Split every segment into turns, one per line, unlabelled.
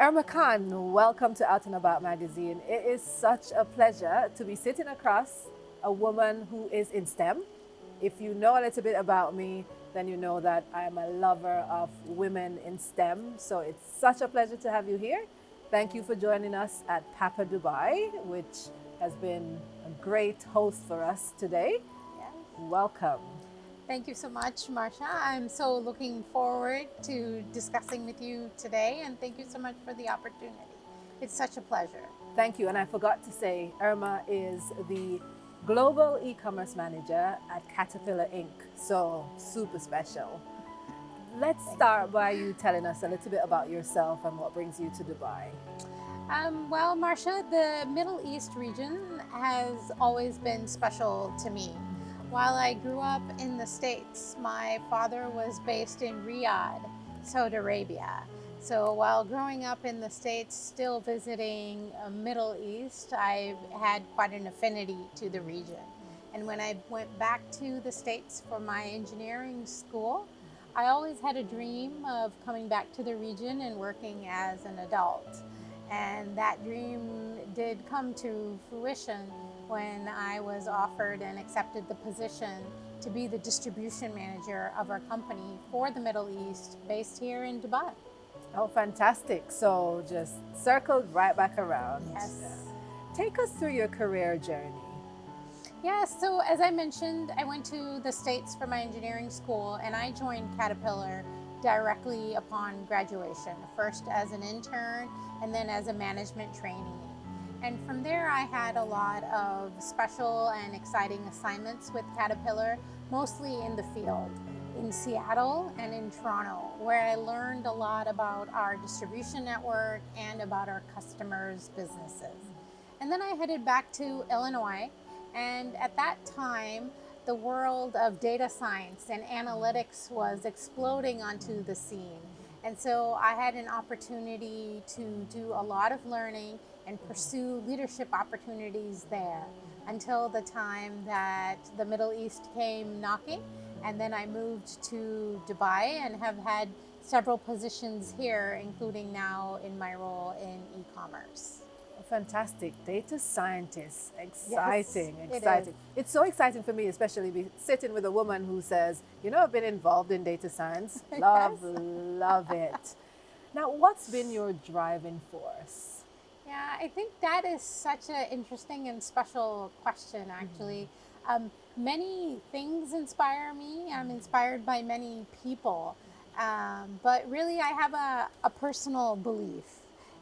Irma Khan, welcome to Out and About magazine. It is such a pleasure to be sitting across a woman who is in STEM. If you know a little bit about me, then you know that I am a lover of women in STEM. So it's such a pleasure to have you here. Thank you for joining us at Papa Dubai, which has been a great host for us today.
Yeah.
Welcome.
Thank you so much, Marsha. I'm so looking forward to discussing with you today, and thank you so much for the opportunity. It's such a pleasure.
Thank you. And I forgot to say, Irma is the Global E-commerce Manager at Caterpillar Inc. So super special. Let's start by you telling us a little bit about yourself and what brings you to Dubai.
Well, Marsha, the Middle East region has always been special to me. While I grew up in the States, my father was based in Riyadh, Saudi Arabia. So while growing up in the States, still visiting Middle East, I had quite an affinity to the region. And when I went back to the States for my engineering school, I always had a dream of coming back to the region and working as an adult. And that dream did come to fruition when I was offered and accepted the position to be the distribution manager of our company for the Middle East, based here in Dubai.
Oh, fantastic. So just circled right back around.
Yes.
Take us through your career journey.
Yeah, so as I mentioned, I went to the States for my engineering school and I joined Caterpillar directly upon graduation, first as an intern and then as a management trainee. And from there, I had a lot of special and exciting assignments with Caterpillar, mostly in the field, in Seattle and in Toronto, where I learned a lot about our distribution network and about our customers' businesses. And then I headed back to Illinois, and at that time, the world of data science and analytics was exploding onto the scene. And so I had an opportunity to do a lot of learning and pursue leadership opportunities there until the time that the Middle East came knocking. And then I moved to Dubai and have had several positions here, including now in my role in e-commerce.
Fantastic. Data scientist. Exciting,
Yes,
exciting. It's so exciting for me, especially sitting with a woman who says, I've been involved in data science. Love,
Yes.
love it. Now, what's been your driving force?
Yeah, I think that is such an interesting and special question, actually. Many things inspire me. I'm inspired by many people. But really, I have a personal belief.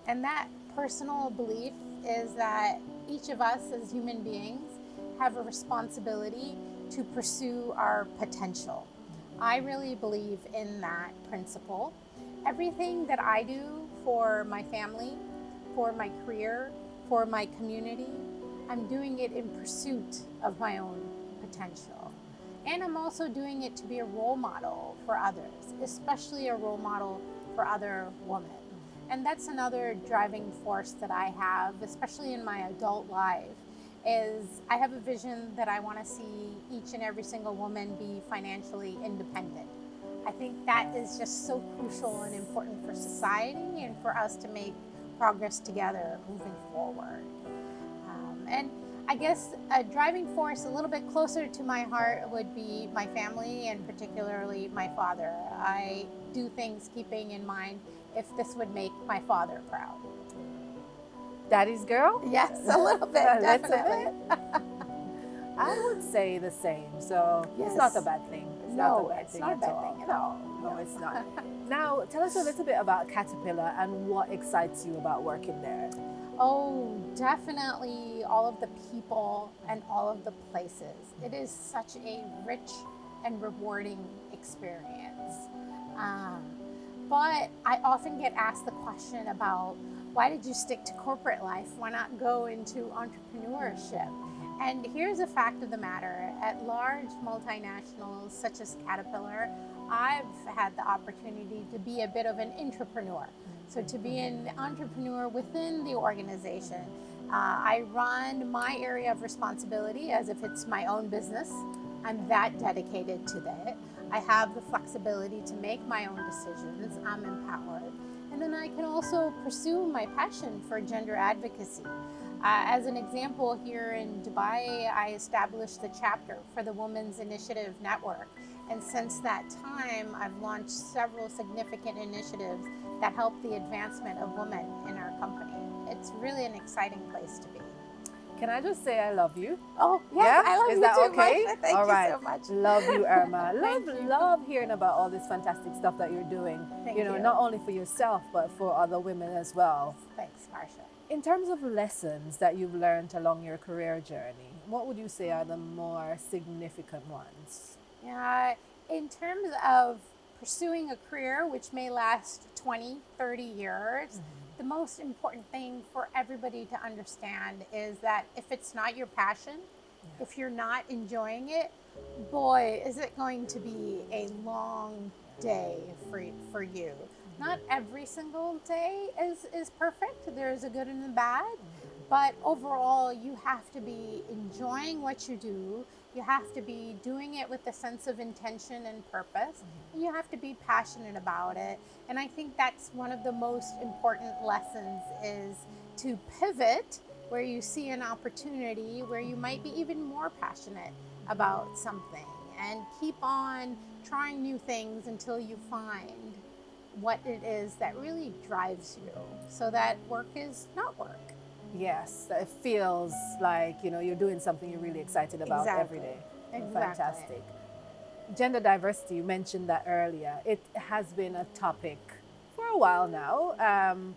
And that personal belief is that each of us as human beings have a responsibility to pursue our potential. I really believe in that principle. Everything that I do for my family, for my career, for my community, I'm doing it in pursuit of my own potential. And I'm also doing it to be a role model for others, especially a role model for other women. And that's another driving force that I have, especially in my adult life, is I have a vision that I want to see each and every single woman be financially independent. I think that is just so crucial and important for society and for us to make progress together moving forward. And I guess a driving force a little bit closer to my heart would be my family and particularly my father. I do things keeping in mind if this would make my father proud.
Daddy's girl?
Yes, a little bit, definitely.
I would say the same. So it's not a bad thing. It's not a bad thing at all. No, it's not. Now, tell us a little bit about Caterpillar and what excites you about working there.
Oh, definitely all of the people and all of the places. It is such a rich and rewarding experience. But I often get asked the question about why did you stick to corporate life? Why not go into entrepreneurship? And here's a fact of the matter. At large multinationals such as Caterpillar, I've had the opportunity to be a bit of an intrapreneur. So to be an entrepreneur within the organization, I run my area of responsibility as if it's my own business. I'm that dedicated to that. I have the flexibility to make my own decisions. I'm empowered. And And then I can also pursue my passion for gender advocacy. As an example, here in Dubai, I established the chapter for the Women's Initiative Network. And since that time, I've launched several significant initiatives that help the advancement of women in our company. It's really an exciting place to be.
Can I just say I love you?
Oh, yes,
Yeah?
I love
Is
you
that
too,
okay?
Marsha. Thank
All
you
right.
so much.
Love you, Irma.
Thank you.
love hearing about all this fantastic stuff that you're doing.
Thank
you know,
you.
not only for yourself, but for other women as well.
Thanks, Marsha.
In terms of lessons that you've learned along your career journey, what would you say are the more significant ones?
Yeah, in terms of pursuing a career which may last 20, 30 years, the most important thing for everybody to understand is that if it's not your passion, if you're not enjoying it, boy, is it going to be a long day for you. Not every single day is perfect. There's a good and a bad. But overall, you have to be enjoying what you do. You have to be doing it with a sense of intention and purpose. And you have to be passionate about it. And I think that's one of the most important lessons is to pivot where you see an opportunity where you might be even more passionate about something, and keep on trying new things until you find what it is that really drives you, so that work is not work.
Yes, that it feels like, you know, you're doing something you're really excited about every day.
Exactly.
Fantastic. Gender diversity, you mentioned that earlier. It has been a topic for a while now.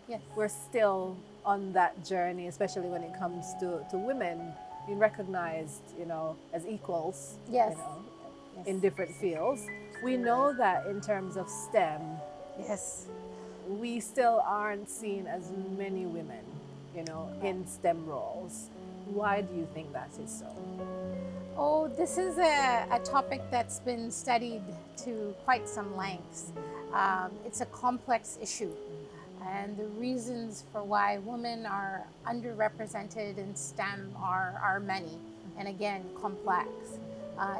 Yes.
We're still on that journey, especially when it comes to women being recognized, you know, as equals,
Yes.
you know,
Yes.
in different fields. We know that in terms of STEM,
Yes.
we still aren't seen as many women, you know, in STEM roles. Why do you think that is so?
Oh, this is a topic that's been studied to quite some lengths. It's a complex issue, and the reasons for why women are underrepresented in STEM are many, and again, complex.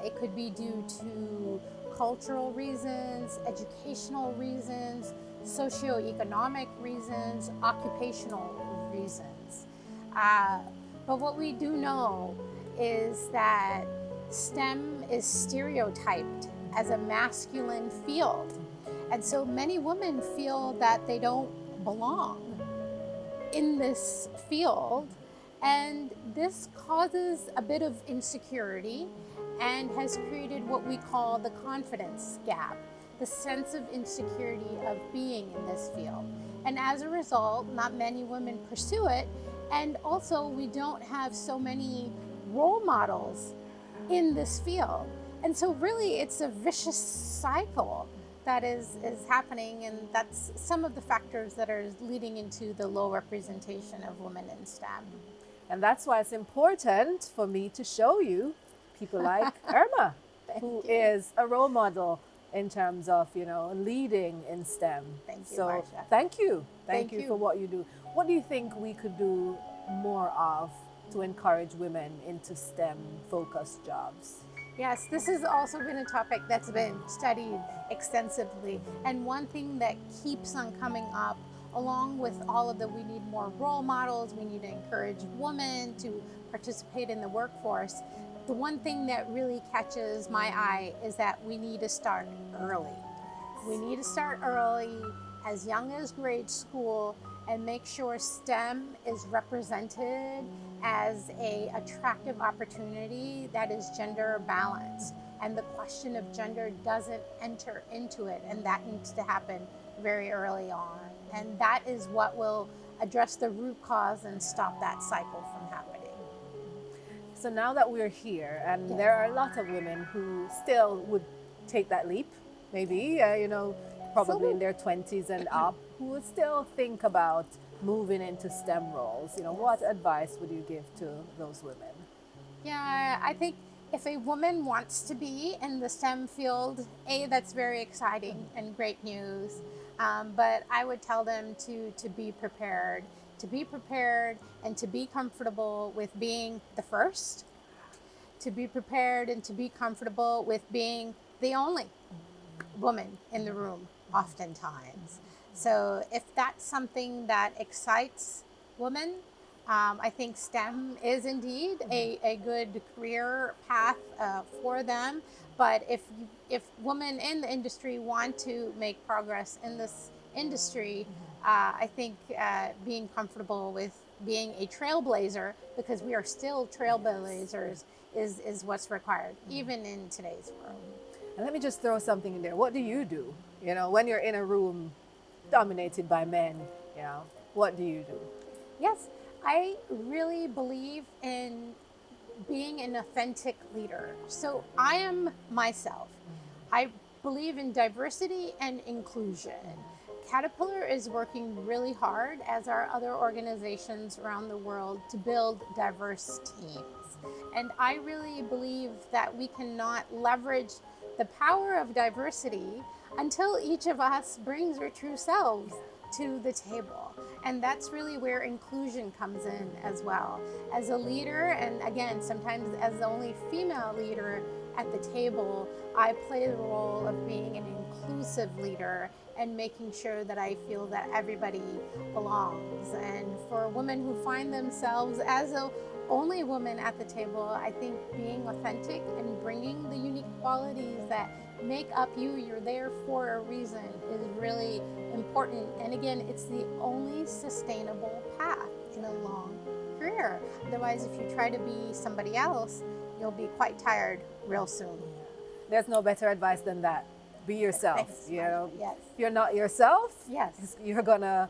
It could be due to cultural reasons, educational reasons, socioeconomic reasons, occupational reasons. But what we do know is that STEM is stereotyped as a masculine field. And so many women feel that they don't belong in this field. And this causes a bit of insecurity and has created what we call the confidence gap, the sense of insecurity of being in this field. And as a result, not many women pursue it. And also, we don't have so many role models in this field. And so really, it's a vicious cycle that is happening, and that's some of the factors that are leading into the low representation of women in STEM.
And that's why it's important for me to show you people like Irma, who is a role model in terms of, you know, leading in STEM.
Thank you,
so
Marsha.
thank you.
Thank
Thank you
you.
for what you do. What do you think we could do more of to encourage women into STEM focused jobs?
Yes, this has also been a topic that's been studied extensively. And one thing that keeps on coming up, along with all of the we need more role models, we need to encourage women to participate in the workforce, the one thing that really catches my eye is that we need to start early. We need to start early, as young as grade school, and make sure STEM is represented as an attractive opportunity that is gender balanced. And the question of gender doesn't enter into it, and that needs to happen very early on. And that is what will address the root cause and stop that cycle from happening.
So now that we're here, and there are a lot of women who still would take that leap, maybe, you know, probably in their 20s and up, who would still think about moving into STEM roles. You know, what advice would you give to those women?
Yeah, I think if a woman wants to be in the STEM field, that's very exciting and great news. But I would tell them to be prepared, and to be comfortable with being the first, to be prepared and to be comfortable with being the only woman in the room oftentimes. So if that's something that excites women, I think STEM is indeed a good career path for them. But if women in the industry want to make progress in this industry, I think being comfortable with being a trailblazer, because we are still trailblazers, is what's required, even in today's world.
And let me just throw something in there. What do you do? You know, when you're in a room dominated by men, you know, what do you do?
Yes, I really believe in being an authentic leader. So I am myself. I believe in diversity and inclusion. Caterpillar is working really hard, as are other organizations around the world, to build diverse teams. And I really believe that we cannot leverage the power of diversity until each of us brings our true selves to the table. And that's really where inclusion comes in as well. As a leader, and again, sometimes as the only female leader at the table, I play the role of being an inclusive leader and making sure that I feel that everybody belongs. And for women who find themselves as a only woman at the table, I think being authentic and bringing the unique qualities that make up you, you're there for a reason, is really important. And again, it's the only sustainable path in a long career. Otherwise, if you try to be somebody else, you'll be quite tired real soon.
There's no better advice than that. Be yourself.
Thanks,
You
Marsha.
know,
Yes.
if you're not yourself,
Yes.
you're gonna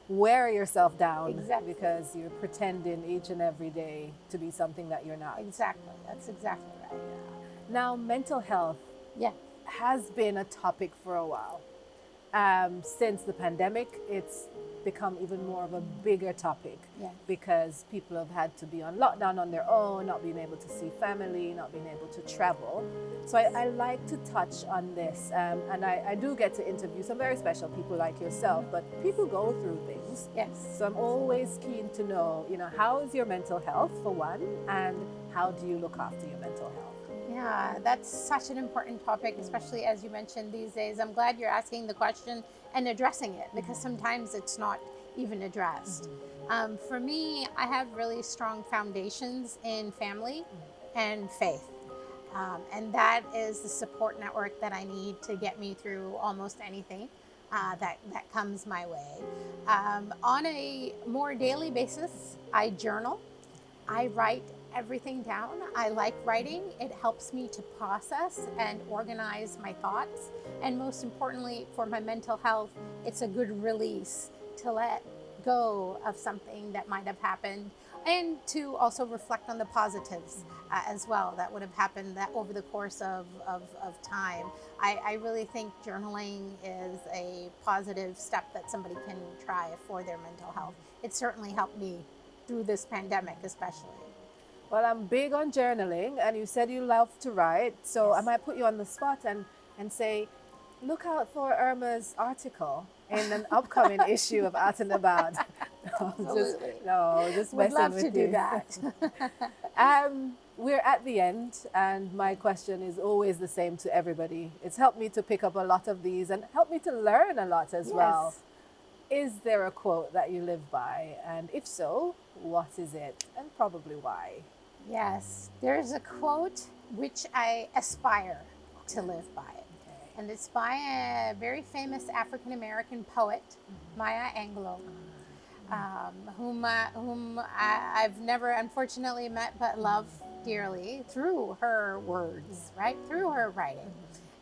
wear yourself down.
Exactly.
Because you're pretending each and every day to be something that you're not.
Exactly. That's exactly right.
Now, mental health
Yeah.
has been a topic for a while. Since the pandemic, it's become even more of a bigger topic,
Yeah.
because people have had to be on lockdown on their own, not being able to see family, not being able to travel. So I like to touch on this, and I do get to interview some very special people like yourself, but people go through things.
Yes.
So I'm always keen to know, you know, how is your mental health, for one, and how do you look after your mental health?
Yeah, that's such an important topic, especially as you mentioned these days. I'm glad you're asking the question and addressing it, because sometimes it's not even addressed. For me, I have really strong foundations in family and faith. And that is the support network that I need to get me through almost anything that comes my way. On a more daily basis, I journal. I write everything down. I like writing. It helps me to process and organize my thoughts. And most importantly, for my mental health, it's a good release to let go of something that might have happened, and to also reflect on the positives as well that would have happened that over the course of time. I really think journaling is a positive step that somebody can try for their mental health. It certainly helped me through this pandemic, especially.
Well, I'm big on journaling, and you said you love to write, so I
Yes.
might put you on the spot and say, look out for Irma's article in an upcoming issue of Out and About.
Absolutely.
Just
Would
messing
love
with
to do
you.
that.
We're at the end, and my question is always the same to everybody. It's helped me to pick up a lot of these and helped me to learn a lot as well.
Yes.
Is there a quote that you live by? And if so, what is it? And probably why?
Yes, there's a quote which I aspire to live by. And it's by a very famous African American poet, Maya Angelou, whom I've never unfortunately met but love dearly through her words, right? Through her writing.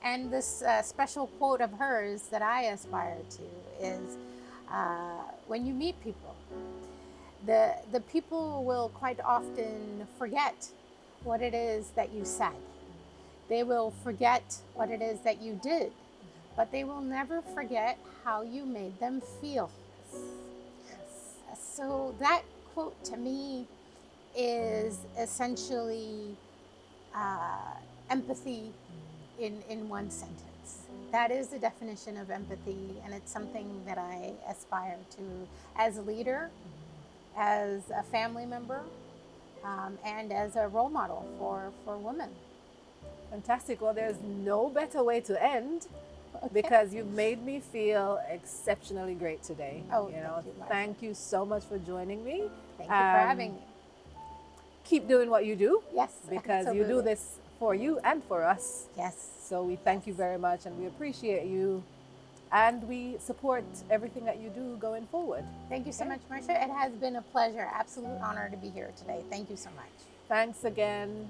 And this special quote of hers that I aspire to is when you meet people, the people will quite often forget what it is that you said. They will forget what it is that you did, but they will never forget how you made them feel. So that quote to me is essentially empathy in one sentence. That is the definition of empathy, and it's something that I aspire to as a leader, as a family member, and as a role model for women.
Fantastic. Well, there's no better way to end. because you've made me feel exceptionally great today.
Oh,
You know,
thank you, Marsha.
thank you so much for joining me.
Thank you for having me.
Keep doing what you do.
Yes,
Because you do
absolutely.
this for you and for us.
Yes.
So we thank you very much and we appreciate you. And we support everything that you do going forward.
Thank you so much, Marsha. It has been a pleasure, absolute honor to be here today. Thank you so much.
Thanks again.